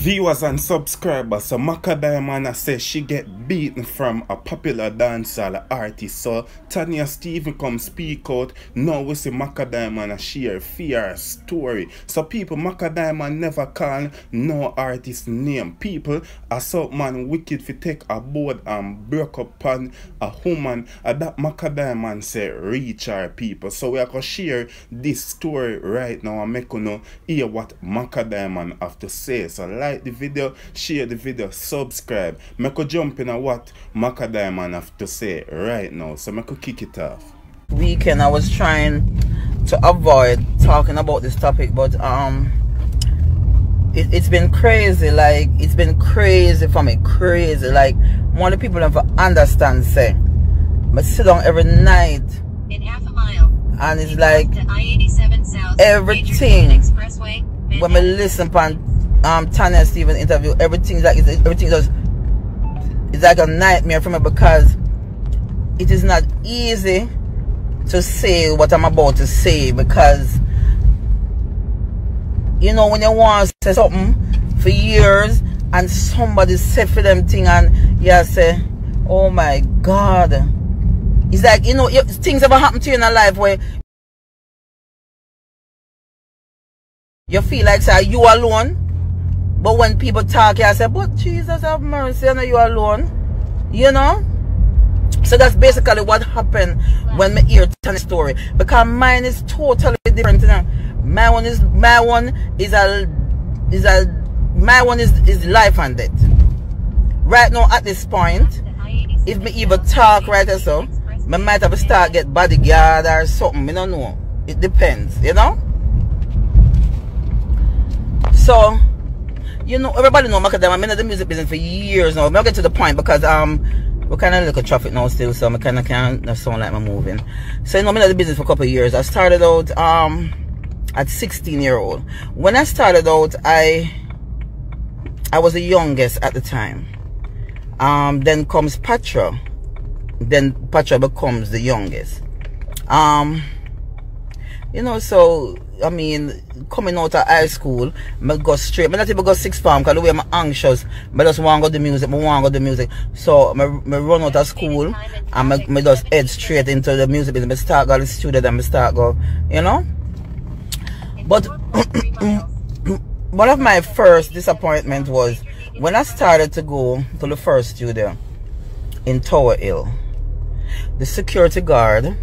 Viewers and subscribers, so Macka Diamond says she get beaten from a popular dancehall artist. So Tanya Stephen come speak out. Now we see Macka Diamond share fear story. So people, Macka Diamond never call no artist name. People are so man wicked fi take a board and break up on a woman. That Macka Diamond say reach our people. So we are gonna share this story right now and make you know hear what Macka Diamond have to say. So like the video, share the video, subscribe. Make you jump in on what Macka Diamond have to say right now. So make you kick it off. Weekend I was trying to avoid talking about this topic, but it's been crazy. Like it's been crazy for me, crazy. Like one of the people never understand say, but sit down every night in half a mile, and it's like I-87 South, everything when we listen upon Tanya Stephen interview, everything like everything does. It's like a nightmare for me because it is not easy to say what I'm about to say, because you know when you want to say something for years and somebody say for them thing and you say, oh my God, it's like, you know, things ever happen to you in a life where you feel like say you alone, but when people talk you say, but Jesus have mercy, I know you alone, you know. So that's basically what happened when me hear Tanya's story, because mine is totally different, you know. My one is life and death. Right now at this point, if me even talk right or so, I might have to start get bodyguard or something, I don't know. It depends, you know. So, you know, everybody know Macka Diamond. I'm in the music business for years now. I'll get to the point because we're kind of look at traffic now still, so I kind of can't sound like I'm moving. So, you know, I'm in the business for a couple of years. I started out at 16-year-old. When I started out, I was the youngest at the time. Then comes Patra. Then Patra becomes the youngest. You know, so I mean, coming out of high school, I go straight. I not even go sixth form because the way I'm anxious. I just want to go to the music. So I run out of school and I just head straight into the music business. I start go to the studio and I start go, you know. But one of my first disappointment was when I started to go to the first studio in Tower Hill. The security guard,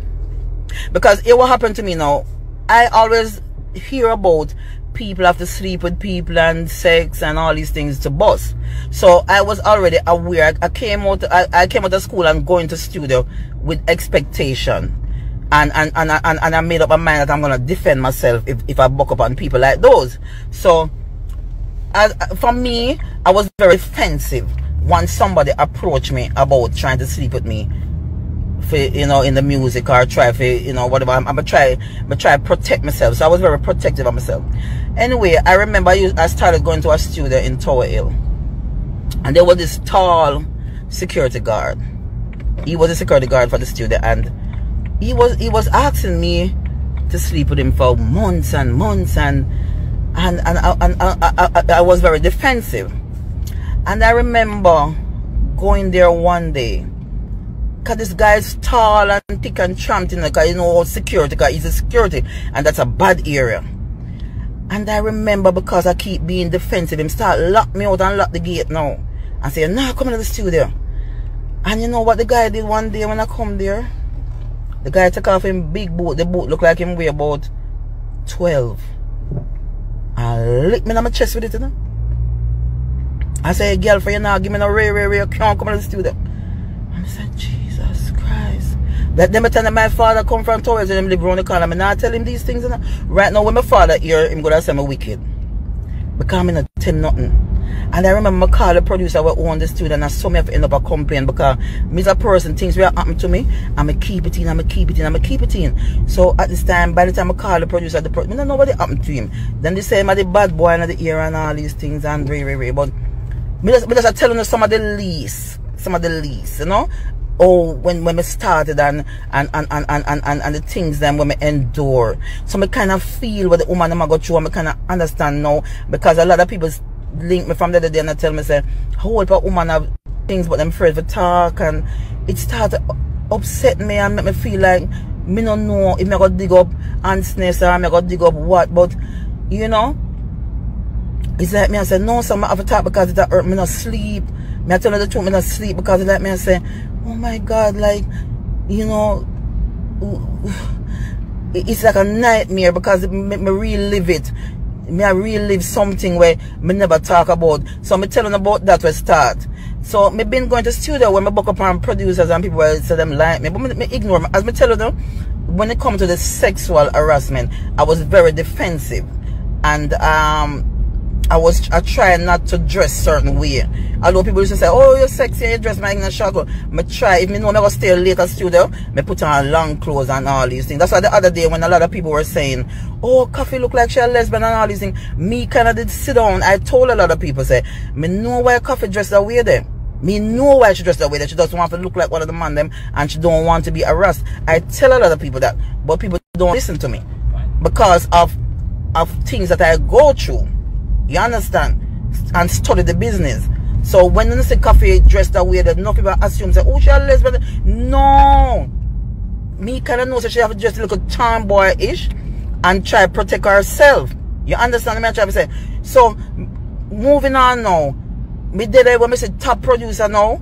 because it what happened to me now, I always hear about people have to sleep with people and sex and all these things to bus. So I was already aware. I came out of school and going to studio with expectation. And I made up my mind that I'm gonna defend myself if I buck up on people like those. So for me, I was very defensive when somebody approached me about trying to sleep with me, for, you know, in the music or try for, you know, whatever. I'm gonna try to protect myself. So I was very protective of myself. Anyway, I remember I started going to a studio in Tower Hill, and there was this tall security guard. He was a security guard for the studio, and he was asking me to sleep with him for months and months, and I was very defensive. And I remember going there one day, because this guy is tall and thick and tramped, because you know security, because he's a security and that's a bad area. And I remember, because I keep being defensive, him start lock me out and lock the gate now and say, nah, come into the studio. And you know what the guy did one day when I come there? The guy took off him big boot. The boot looked like him weigh about 12. And licked me on my chest with it, you know. I say, girlfriend, you now give me no ray, can't come into the studio. And I said, Jesus Christ. That them tell my father come from Torres and him live around the corner. I not tell him these things. And right now when my father here, him gonna say me wicked. Because I'm not tell him nothing. And I remember I call the producer who owned the studio, and I saw me have to end up a complaint because me as a person, things will happen to me, and I keep it in. So at this time, by the time I call the producer, I don't know what happened to him. Then they say I'm the bad boy and the ear and all these things and very. But me just telling you some of the least, you know. Oh, when we started and the things then when we endure. So I kind of feel what the woman I go through, and I kind of understand now, because a lot of people link me from the other day and I tell me, say, how a woman have things but them afraid to talk, and it started upset me and make me feel like me don't know if I got dig up antness or I got dig up what, but you know, it's like me I say, no, so I have to talk because it hurt me not sleep. Me I tell her the truth, me not sleep because it like me I say, oh my God, like, you know, it's like a nightmare because me relive it. Me I relive something where me never talk about. So me telling about that where start. So me been going to studio when me book up on producers and people say them like me, but me ignore me. As me tell them, when it comes to the sexual harassment, I was very defensive, and I try not to dress certain way. Although people used to say, oh, you're sexy, you dress like in a shuttle. Me try, if me know I'm going to stay late at studio, me put on long clothes and all these things. That's why the other day when a lot of people were saying, oh, Coffee look like she a lesbian and all these things, me kind of did sit down. I told a lot of people, say, me know why Coffee dressed that way there. Me know why she dressed that way, that she doesn't want to look like one of the man them and she don't want to be harassed. I tell a lot of people that, but people don't listen to me because of things that I go through. You understand? And study the business. So when you say Coffee dressed that way, that no people assume, say, oh, she a lesbian. No. Me kind of know that she have to dress a little tomboy-ish and try to protect herself. You understand what I'm trying to say? So, moving on now. Me did it when I say top producer now.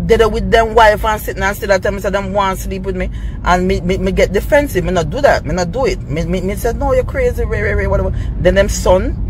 Did it with them wife and sitting and still at them say them want to sleep with me. And me get defensive. Me not do that. Me not do it. Me said, no, you're crazy, whatever. Then them son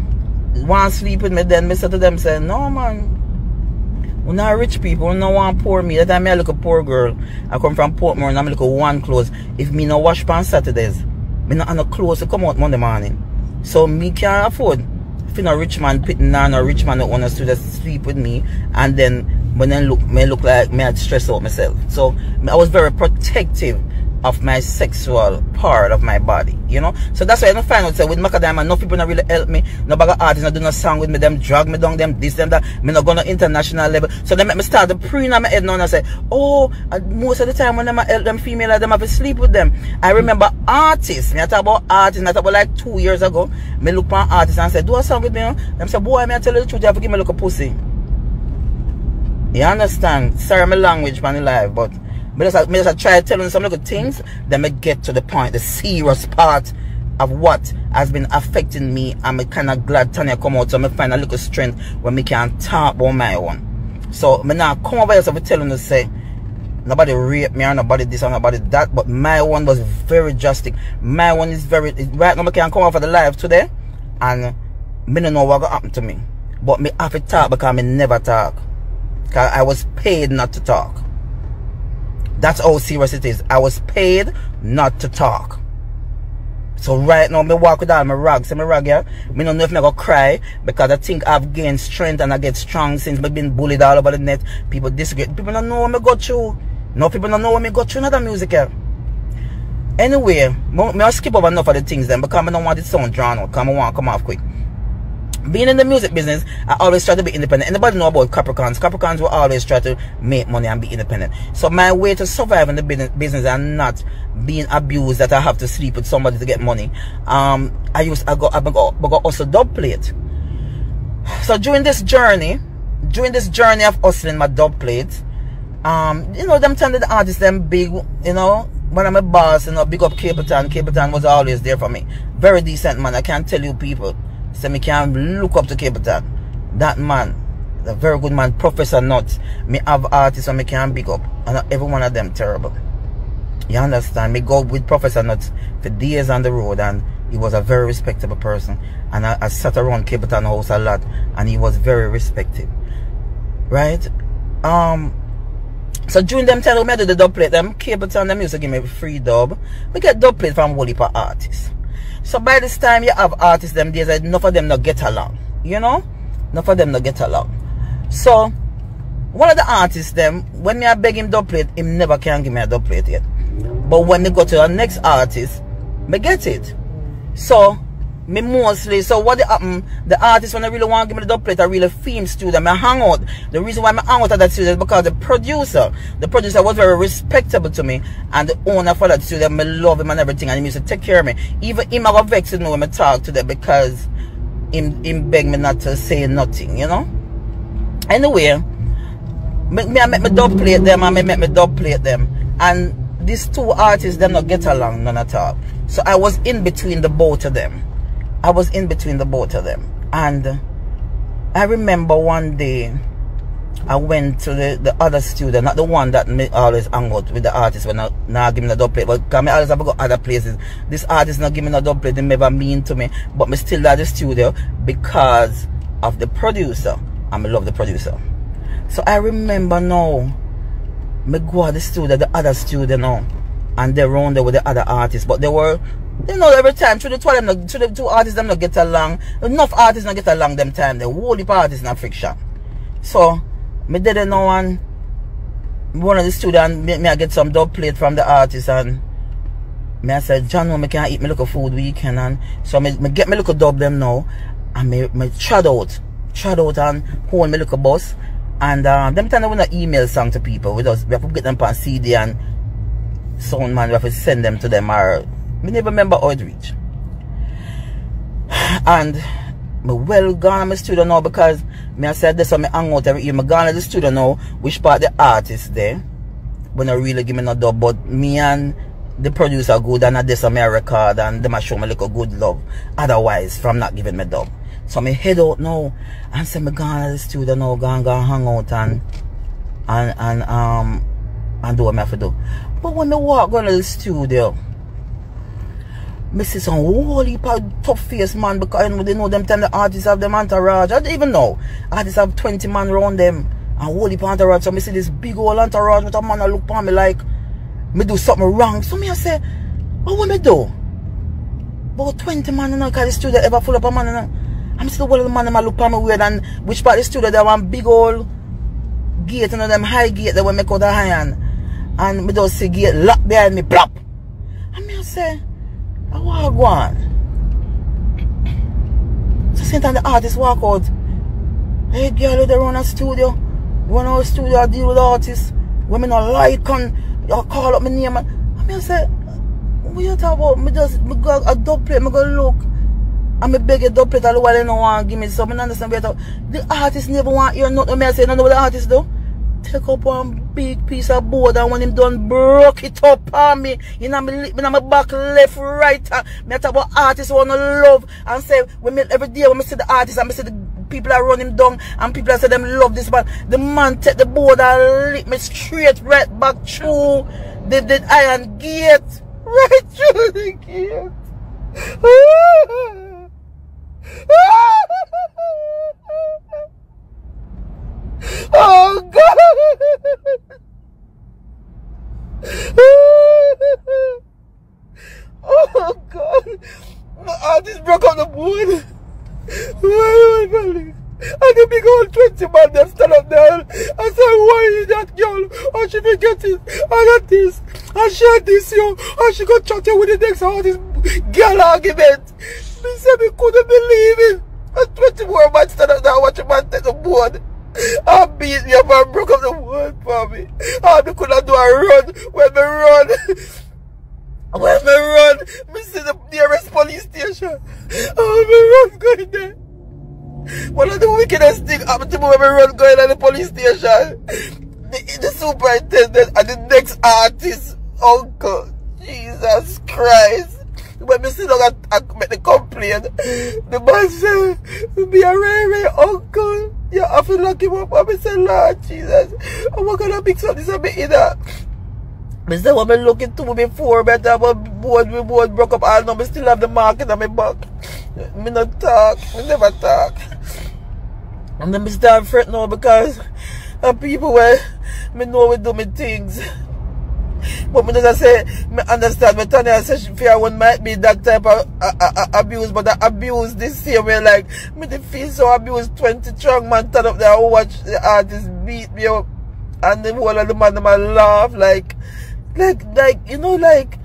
want to sleep with me, then me said to them, say, no man, we're not rich people, we don't want poor me. That time I look a poor girl. I come from Portmore and I look at one clothes. If me no wash on Saturdays, me not have no clothes to come out Monday morning. So me can't afford. If you know rich man pitting on a rich man that want to sleep with me, and then when I look like me, I'd stress out myself. So I was very protective of my sexual part of my body, you know. So that's why I don't find out, say, with Macadam, no people not really help me. No bag of artists not do no song with me, them drag me down, them this, them that. Me not go no international level. So they make me start the pre in my head now and I say, oh, most of the time when them help them female, them have to sleep with them. I remember artists, me I talk about artists, I talk about like 2 years ago, me look for artists and say, do a song with me, you know? Them say, boy, me I tell you the truth, you have to give me look a pussy. You understand? Sorry my language man live, but me just try telling some little things, then me get to the point, the serious part of what has been affecting me. I'm kind of glad Tanya come out, so me find a little strength when me can talk about my own. So me now come over here to telling you, say, nobody rape me or nobody this or nobody that, but my one was very drastic. My one is very, right now I can come over the live today, and me don't know what will happen to me. But me have to talk because me never talk. Because I was paid not to talk. That's how serious it is. I was paid not to talk. So right now, me walk with all my rags. So my rag here, me don't know if me go cry because I think I've gained strength and I get strong since me been bullied all over the net. People disagree. People don't know what me go through. No people don't know what me go through another music here. Anyway, me skip over enough of the things then because I don't want it sound drawn out. Because I want to come off quick. Being in the music business, I always try to be independent. Anybody know about Capricorns? Capricorns will always try to make money and be independent. So my way to survive in the business and not being abused that I have to sleep with somebody to get money. I go also dub plate. So during this journey of hustling my dub plate, you know, them time the artists, them big, you know, one of my boss, you know, big up Capleton. Capleton was always there for me. Very decent man, I can't tell you people. So me can look up to Capleton. That man, a very good man, Professor Nuts. Me have artists and me can big up. And every one of them terrible. You understand? Me go with Professor Nuts for days on the road, and he was a very respectable person. And I sat around Capleton house a lot, and he was very respected. Right? So during them time when I do the dub plate, them Capleton, them used to give me free dub. We get dub plate from whole heap of artists. So by this time you have artists them days, enough of them not get along. You know? Enough of them not get along. So one of the artists them, when me I beg him dub plate, him never can give me a dub plate yet. But when they go to the next artist, me get it. So me mostly, so what happen, the artist when I really want to give me the dub plate, I really film studio, I hang out. The reason why I hang out at that studio is because the producer was very respectable to me, and the owner for that studio, I love him and everything, and he used to take care of me. Even him I got vexed with me when I talk to them, because him beg me not to say nothing, you know. Anyway, I make me dub plate them and me make me dub plate them. And these two artists, them not get along none at all. So I was in between the both of them. I was in between the both of them. And I remember one day I went to the other studio, not the one that me always hang out with the artist when I now give me the dub plate, but because I always have to go other places. This artist not give me no dub plate, they never mean to me, but me still at the studio because of the producer, and I love the producer. So I remember now, me go to the studio, the other studio now, and they're around there with the other artists, but they were, you know, every time through the two of them, through the two artists them not get along. Enough artists not get along them time. The whole heap of artists not friction. So me didn't know one of the studio and me I get some dub plate from the artist, and me I said, John, me can't eat me look of food weekend, and so me get me look of dub them now, and me trod out and hold me look of bus, and them time they want to email song to people with us. We have to get them on CD and sound man, we have to send them to them, or me never remember how it reach. And me well gone to my studio now because me I said this, so me hang out every year. Me gone to the studio now, which part the artist there when I really give me no dub, but me and the producer good, and I this on me a record, and them a show me like a good love otherwise from not giving me dub. So me head out now and say me gone to the studio now, go hang out and do what me have to do. But when me walk going to the studio, me see some whole heap of tough face man, because they know them time the artists have them entourage. I don't even know. Artists have 20 man around them and whole heap of entourage. So me see this big old entourage with a man that look on me like me do something wrong. So me I say, what me do? About 20 man in the studio ever full up a man in the, I'm still one of the man that look on me weird, and which part of the studio there one big old gate, you know, them high gate that we make out the iron. And me just see gate lock behind me, plop. And me I say, I walk on. So same time the artist walk out. Hey girl, they run a studio. Run our studio, I deal with artists. When me not like and you call up my name. And me I say, what you talk about? Me go a dub plate, me go look. And me beg a dub plate all the while they don't want to give me some. I understand better. The artist never want to hear nothing. Me I say, no know what the artist do? Take up one big piece of board, and when him done broke it up on me, you know, me my back left, right. Me talk about artists wanna love and say, when me, every day when me see the artists and me see the people that run him down and people that say them love this man, the man take the board and lick me straight right back through the iron gate. Right through the gate. Oh God! Oh God! My artist broke up the board. And the big old 20 man them stand up there and say, why is that girl? Oh, she forget it. I got this. And she had this, yo. And she got chatting with the next artist girl argument. Me say me couldn't believe it. And 20 more man stand up there and watch a man take the board. I beat me up and broke up the board for me. And me couldn't do a run. When me run, me see the nearest police station. Oh, me run going there. One of the wickedest things happened to me when we run going to the police station. The superintendent and the next artist, uncle. Jesus Christ. When me sit down and make the complaint, the man said, be a Ray uncle. You have to lock him up. And I said, Lord Jesus, I'm not going to mix up this a bit either. I said, what I'm looking to before, but my board broke up all now. I still have the market on my back. Me not talk. Me never talk. And then I start fret now because people where me know we do me things. But me just say, me understand. Me Tanya say fear one might be that type of abuse, but the abuse this same way, like me the feel so abused. 20 strong man turn up there and watch the artist beat me up, and the whole of the man them a laugh like you know, like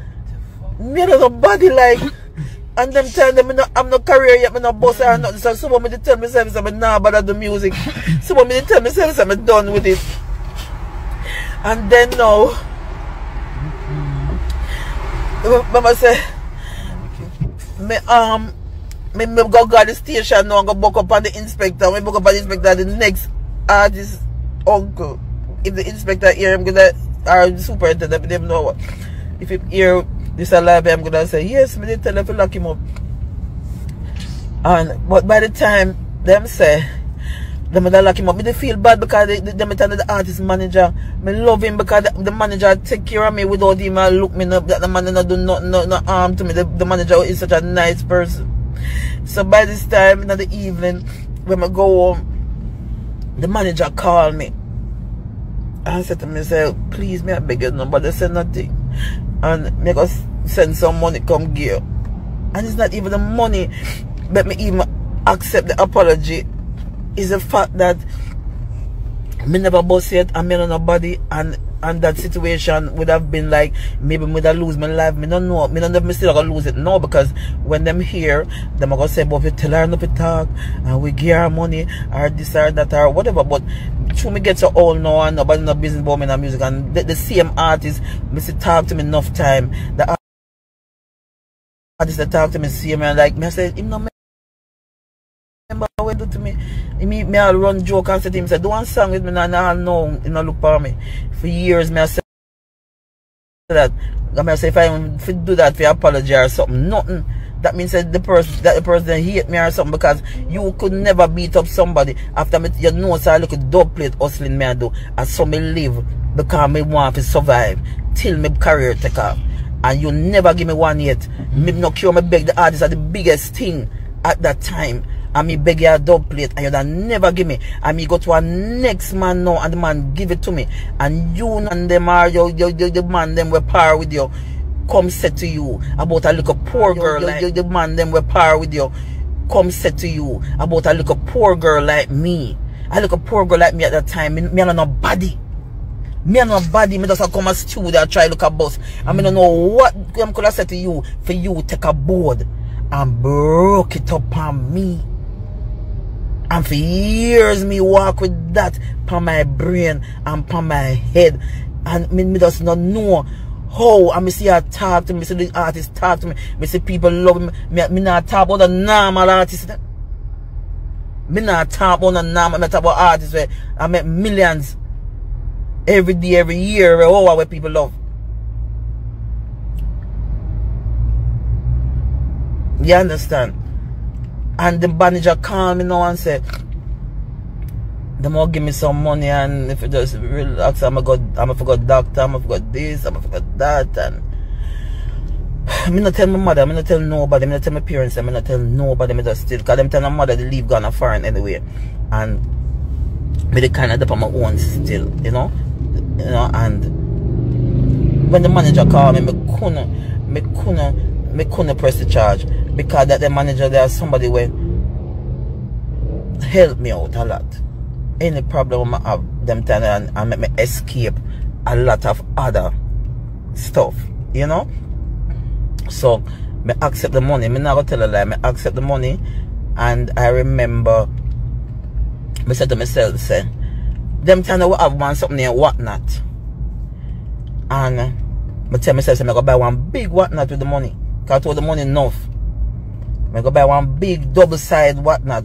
me and nobody like. And them tell them I'm not career yet, I'm not boss or nothing. So someone me tell myself I'm not bad at the music. Someone me tell myself I'm done with it. And then now, Mama say, me Me go the station now and go book up on the inspector. Me book up on the inspector, the next artist uncle. If the inspector hear him gonna or the superintendent, them know what. If he hear this alive, I'm gonna say, yes, me did tell him to lock him up. And but by the time them say them would lock him up, me they feel bad because them tell the artist manager, me love him because the manager take care of me without him look me up that the man not do no harm to me. The manager is such a nice person. So by this time in the evening when I go home, the manager called me and said to me, say, please me I beg you, nobody say nothing. And me go send some money come give. And it's not even the money but me even accept the apology. Is the fact that me never bust yet and me know nobody, and that situation would have been like maybe me would have lose my life. Me don't know. Me don't know if me still gonna lose it now, because when them hear, them are gonna say, but if you tell her not to talk and we give her money or this or that or whatever. But through me get so old now and nobody no business about me in music, and the same artist me see talk to me enough time. The artist that talk to me see me and like me I say him no remember what do to me. Me I run joke and say to him, say, do one song with me and I know you know look for me. For years me I say that. I say if I do that for apology or something, nothing. That means that the person hate me or something, because you could never beat up somebody after me, you know, so I look at dub plate hustling me I do, and so me live because me want to survive till my career take off. And you never give me one yet. Me no cure, me beg the artist are the biggest thing at that time. And me beg you a dub plate and you don't never give me. And me go to a next man now and the man give it to me. And you and them are the man them will par with you. Come say to you about a little poor girl like the man them will par with you. Come say to you about a little poor girl like me. A little poor girl like me at that time. Me are no body. Me and nobody, me just come a studio and try look a bus. And me don't know what I could have said to you for you take a board and broke it up on me. And for years me walk with that on my brain and on my head. And me just not know how. And me see her talk to me, see the artist talk to me, me see people love me. Me not talk about the normal artist. Me not talk about the normal, me talk about artists where I make millions every day, every year, oh, where people love. You understand? And the manager called me now and said, they more give me some money, and if you just relax, I'm a forgot doctor, I'm a forgot this, I'm a forgot that. And I'm not tell my mother, I'm not tell nobody, I'm not tell my parents, I'm not tell nobody, I'm just still, because them tell my mother they leave gone foreign anyway. And me they kind of up on my own still, you know, and when the manager called me, me couldn't press the charge, because that the manager there somebody will help me out a lot. Any problem I have them time and make me escape a lot of other stuff, you know. So me accept the money. Me not gonna tell a lie, me accept the money. And I remember me said to myself, say, them time I have one something named whatnot. And I tell myself, say, I go buy one big whatnot with the money. Because I told the money enough. I go buy one big double side whatnot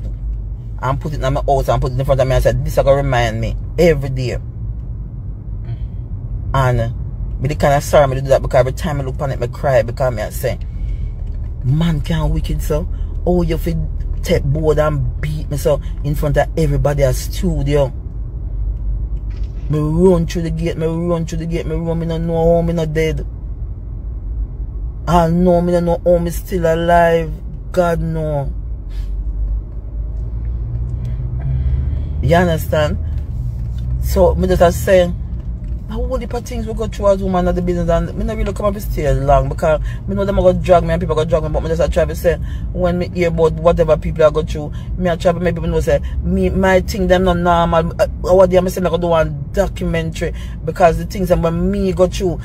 and put it in my house and put it in front of me and said, this is going to remind me every day. And me kind of sorry me to do that, because every time I look on it, I cry, because I say, man can't wicked so. Oh, you feel take board and beat me so in front of everybody at studio. Me run through the gate, me run, me don't know how me not dead. I know me don't know how me still alive. God no. You understand? So me just saying, how all the things we go through as woman at the business, and me not really come up to stay long, because me know them are gonna drag me and people are gonna drag me, but me just try to say, when me hear about whatever people are going through, me I try to make people know, say, me my thing them not normal. What day I say I go do one documentary, because the things that when me go through